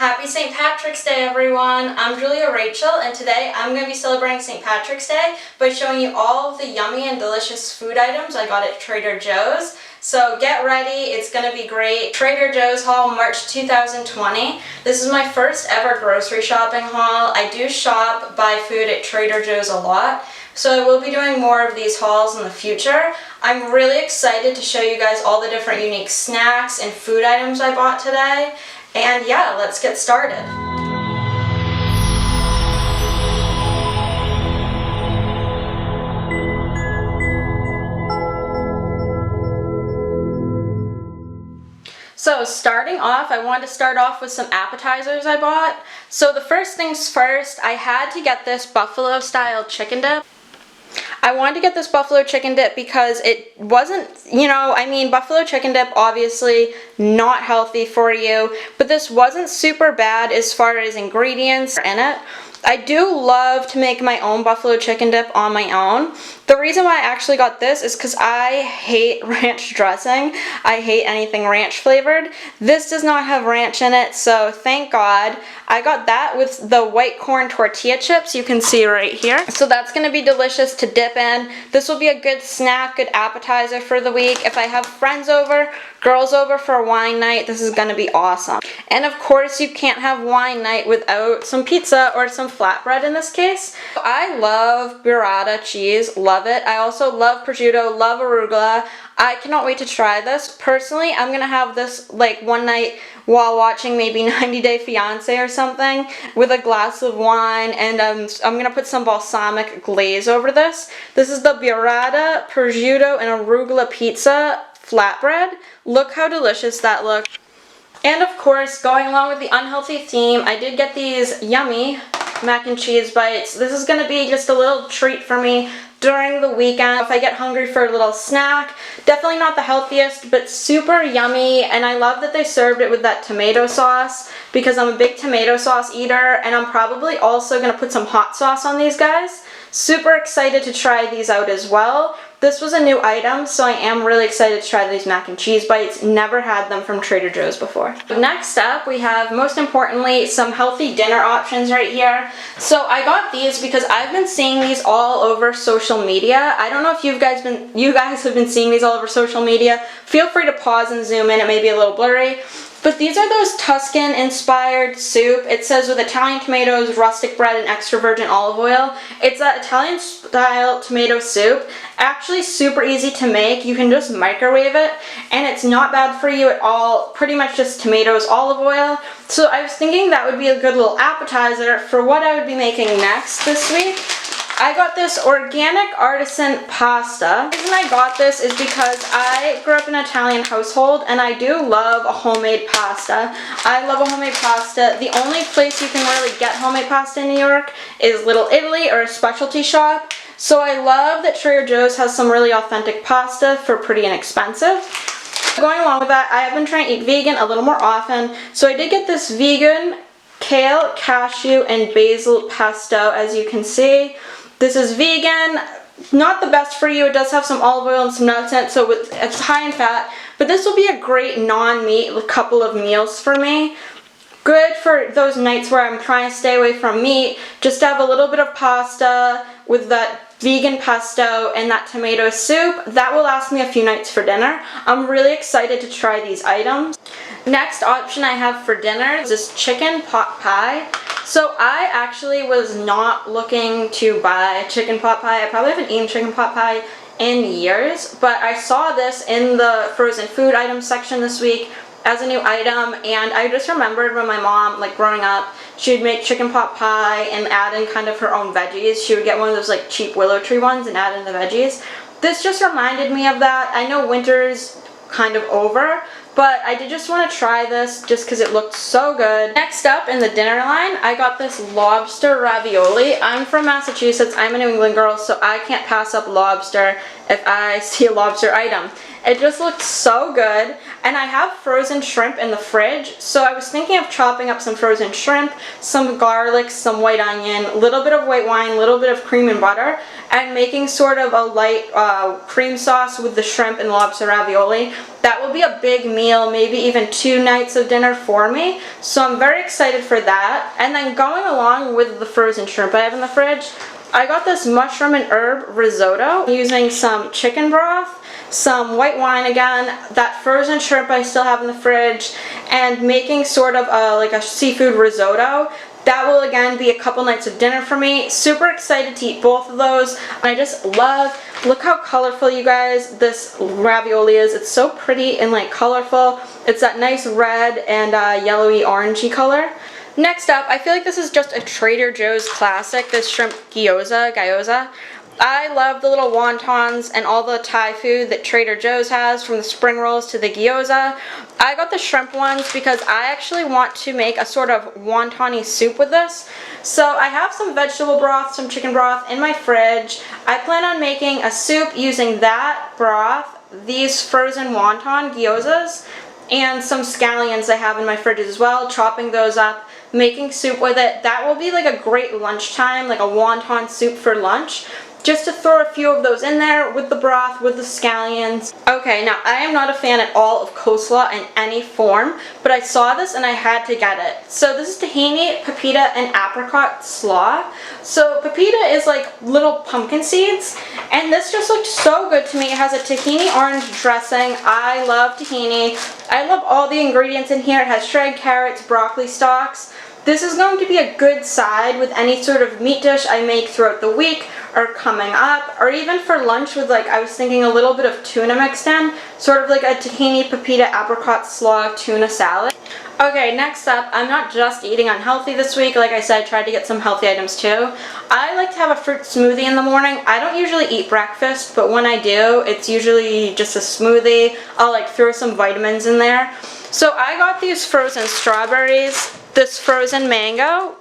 Happy St. Patrick's Day, everyone! I'm Julia Rachel, and today I'm going to be celebrating St. Patrick's Day by showing you all of the yummy and delicious food items I got at Trader Joe's. So get ready, it's going to be great. Trader Joe's haul, March 2020. This is my first ever grocery shopping haul. I do shop, buy food at Trader Joe's a lot, so I will be doing more of these hauls in the future. I'm really excited to show you guys all the different unique snacks and food items I bought today. And yeah, let's get started. So starting off, I wanted to start off with some appetizers I bought. So the first things first, I had to get this buffalo style chicken dip. I wanted to get this buffalo chicken dip because it wasn't, buffalo chicken dip obviously not healthy for you, but this wasn't super bad as far as ingredients in it. I do love to make my own buffalo chicken dip on my own. The reason why I actually got this is because I hate ranch dressing. I hate anything ranch flavored. This does not have ranch in it, so thank God. I got that with the white corn tortilla chips you can see right here. So that's going to be delicious to dip in. This will be a good snack, good appetizer for the week. If I have friends over, girls over for a wine night, this is going to be awesome. And of course, you can't have wine night without some pizza or some flatbread in this case. I love burrata cheese, love it. I also love prosciutto, love arugula. I cannot wait to try this. Personally, I'm going to have this like one night while watching maybe 90 Day Fiancé or something with a glass of wine, and I'm going to put some balsamic glaze over this. This is the burrata, prosciutto, and arugula pizza flatbread. Look how delicious that looks. And of course, going along with the unhealthy theme, I did get these yummy mac and cheese bites. This is going to be just a little treat for me during the weekend if I get hungry for a little snack. Definitely not the healthiest, but super yummy, and I love that they served it with that tomato sauce because I'm a big tomato sauce eater, and I'm probably also going to put some hot sauce on these guys. Super excited to try these out as well. This was a new item, so I am really excited to try these mac and cheese bites. Never had them from Trader Joe's before. Next up, we have, most importantly, some healthy dinner options right here. So I got these because I've been seeing these all over social media. I don't know if you guys have been seeing these all over social media. Feel free to pause and zoom in. It may be a little blurry. But these are those Tuscan-inspired soup. It says with Italian tomatoes, rustic bread, and extra virgin olive oil. It's an Italian-style tomato soup. Actually super easy to make. You can just microwave it, and it's not bad for you at all. Pretty much just tomatoes, olive oil. So I was thinking that would be a good little appetizer for what I would be making next this week. I got this organic artisan pasta. The reason I got this is because I grew up in an Italian household, and I do love a homemade pasta. I love a homemade pasta. The only place you can really get homemade pasta in New York is Little Italy or a specialty shop. So I love that Trader Joe's has some really authentic pasta for pretty inexpensive. Going along with that, I have been trying to eat vegan a little more often. So I did get this vegan kale, cashew, and basil pesto, as you can see. This is vegan, not the best for you. It does have some olive oil and some nuts in it, so it's high in fat. But this will be a great non-meat couple of meals for me. Good for those nights where I'm trying to stay away from meat. Just to have a little bit of pasta with that vegan pesto and that tomato soup. That will last me a few nights for dinner. I'm really excited to try these items. Next option I have for dinner is this chicken pot pie. So I actually was not looking to buy chicken pot pie. I probably haven't eaten chicken pot pie in years, but I saw this in the frozen food items section this week as a new item, and I just remembered when my mom, like growing up, she would make chicken pot pie and add in kind of her own veggies. She would get one of those like cheap willow tree ones and add in the veggies. This just reminded me of that. I know winter's kind of over, but I did just want to try this just because it looked so good. Next up in the dinner line, I got this lobster ravioli. I'm from Massachusetts. I'm a New England girl, so I can't pass up lobster if I see a lobster item. It just looked so good, and I have frozen shrimp in the fridge, so I was thinking of chopping up some frozen shrimp, some garlic, some white onion, a little bit of white wine, a little bit of cream and butter, and making sort of a light cream sauce with the shrimp and lobster ravioli. That that will be a big meal, maybe even 2 nights of dinner for me. So I'm very excited for that. And then going along with the frozen shrimp I have in the fridge, I got this mushroom and herb risotto using some chicken broth, some white wine again, that frozen shrimp I still have in the fridge, and making sort of like a seafood risotto. That will again be a couple nights of dinner for me. Super excited to eat both of those. I just love, look how colorful, you guys, this ravioli is. It's so pretty and like colorful. It's that nice red and yellowy orangey color. Next up, I feel like this is just a Trader Joe's classic, this shrimp gyoza. I love the little wontons and all the Thai food that Trader Joe's has, from the spring rolls to the gyoza. I got the shrimp ones because I actually want to make a sort of wonton-y soup with this. So I have some vegetable broth, some chicken broth in my fridge. I plan on making a soup using that broth, these frozen wonton gyozas, and some scallions I have in my fridge as well, chopping those up, making soup with it. That will be like a great lunchtime, like a wonton soup for lunch. Just to throw a few of those in there with the broth, with the scallions. Okay, now I am not a fan at all of coleslaw in any form, but I saw this and I had to get it. So this is tahini, pepita, and apricot slaw. So pepita is like little pumpkin seeds, and this just looked so good to me. It has a tahini orange dressing. I love tahini. I love all the ingredients in here. It has shredded carrots, broccoli stalks. This is going to be a good side with any sort of meat dish I make throughout the week or coming up, or even for lunch with, like, I was thinking a little bit of tuna mixed in, sort of like a tahini pepita apricot slaw tuna salad. Okay, next up, I'm not just eating unhealthy this week. Like I said, I tried to get some healthy items too. I like to have a fruit smoothie in the morning. I don't usually eat breakfast, but when I do, it's usually just a smoothie. I'll like throw some vitamins in there. So I got these frozen strawberries, this frozen mango,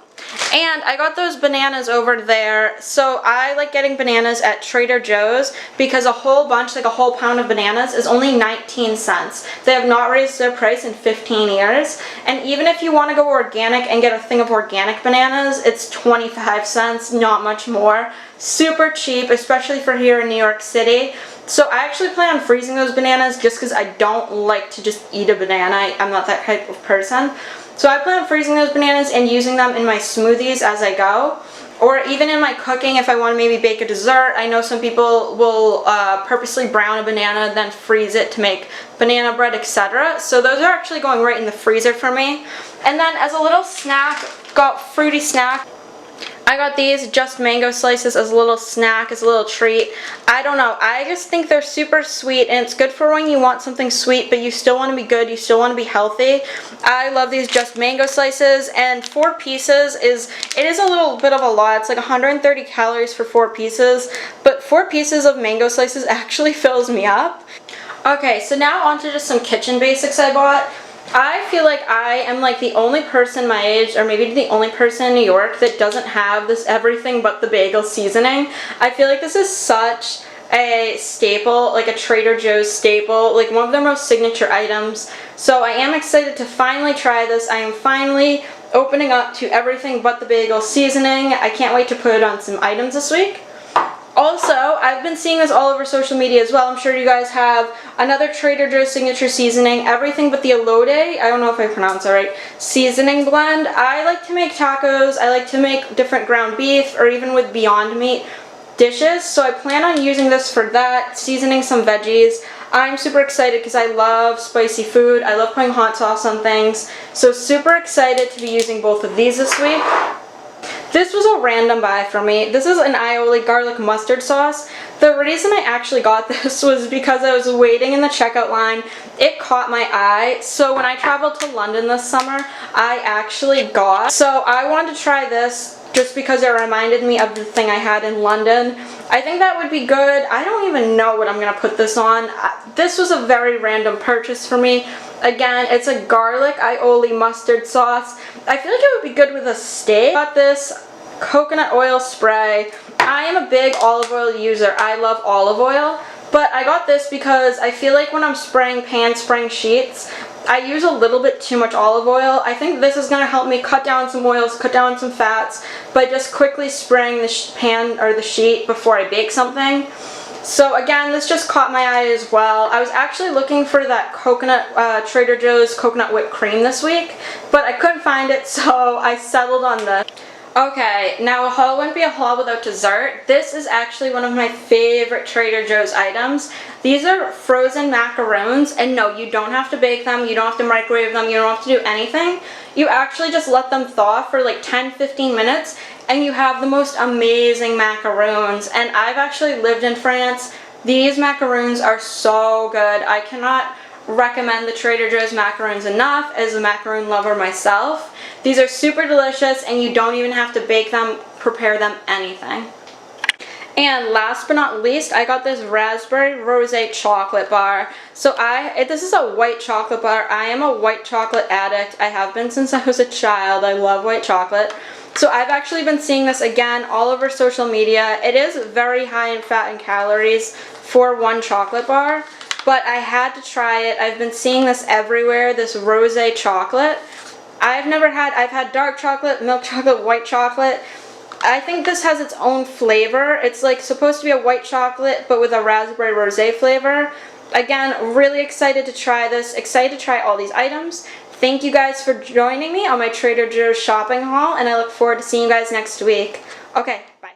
and I got those bananas over there. So I like getting bananas at Trader Joe's because a whole bunch, like a whole pound of bananas, is only 19 cents. They have not raised their price in 15 years. And even if you want to go organic and get a thing of organic bananas, it's 25 cents, not much more. Super cheap, especially for here in New York City. So I actually plan on freezing those bananas just because I don't like to just eat a banana. I'm not that type of person. So I plan on freezing those bananas and using them in my smoothies as I go. Or even in my cooking if I want to maybe bake a dessert. I know some people will purposely brown a banana, then freeze it to make banana bread, etc. So those are actually going right in the freezer for me. And then as a little snack, got fruity snack. I got these just mango slices as a little snack, as a little treat. I don't know, I just think they're super sweet, and it's good for when you want something sweet but you still want to be good, you still want to be healthy. I love these just mango slices, and 4 pieces is a little bit of a lot. It's like 130 calories for 4 pieces, but 4 pieces of mango slices actually fills me up. Okay, so now on to just some kitchen basics I bought. I feel like I am like the only person my age, or maybe the only person in New York, that doesn't have this everything but the bagel seasoning. I feel like this is such a staple, like a Trader Joe's staple, like one of their most signature items. So I am excited to finally try this. I am finally opening up to everything but the bagel seasoning. I can't wait to put it on some items this week. Also, I've been seeing this all over social media as well. I'm sure you guys have another Trader Joe's signature seasoning, everything but the elote, I don't know if I pronounced that right, seasoning blend. I like to make tacos, I like to make different ground beef, or even with Beyond Meat dishes. So I plan on using this for that, seasoning some veggies. I'm super excited because I love spicy food. I love putting hot sauce on things. So super excited to be using both of these this week. This was a random buy for me. This is an aioli garlic mustard sauce. The reason I actually got this was because I was waiting in the checkout line. It caught my eye. So when I traveled to London this summer, I actually got. So I wanted to try this just because it reminded me of the thing I had in London. I think that would be good. I don't even know what I'm going to put this on. This was a very random purchase for me. Again, it's a garlic aioli mustard sauce. I feel like it would be good with a steak. I got this coconut oil spray. I am a big olive oil user. I love olive oil. But I got this because I feel like when I'm spraying pan spraying sheets, I use a little bit too much olive oil. I think this is going to help me cut down some oils, cut down some fats by just quickly spraying the pan or the sheet before I bake something. So again, this just caught my eye as well. I was actually looking for that coconut, Trader Joe's coconut whipped cream this week, but I couldn't find it, so I settled on this. Okay, now a haul wouldn't be a haul without dessert. This is actually one of my favorite Trader Joe's items. These are frozen macarons, and no, you don't have to bake them, you don't have to microwave them, you don't have to do anything. You actually just let them thaw for like 10-15 minutes, and you have the most amazing macarons. And I've actually lived in France. These macarons are so good. I cannot recommend the Trader Joe's macarons enough as a macaron lover myself. These are super delicious, and you don't even have to bake them, prepare them, anything. And last but not least, I got this raspberry rosé chocolate bar. So this is a white chocolate bar. I am a white chocolate addict. I have been since I was a child. I love white chocolate. So I've actually been seeing this again all over social media. It is very high in fat and calories for one chocolate bar, but I had to try it. I've been seeing this everywhere, this rosé chocolate. I've had dark chocolate, milk chocolate, white chocolate. I think this has its own flavor. It's like supposed to be a white chocolate, but with a raspberry rosé flavor. Again, really excited to try this, excited to try all these items. Thank you guys for joining me on my Trader Joe's shopping haul, and I look forward to seeing you guys next week. Okay, bye.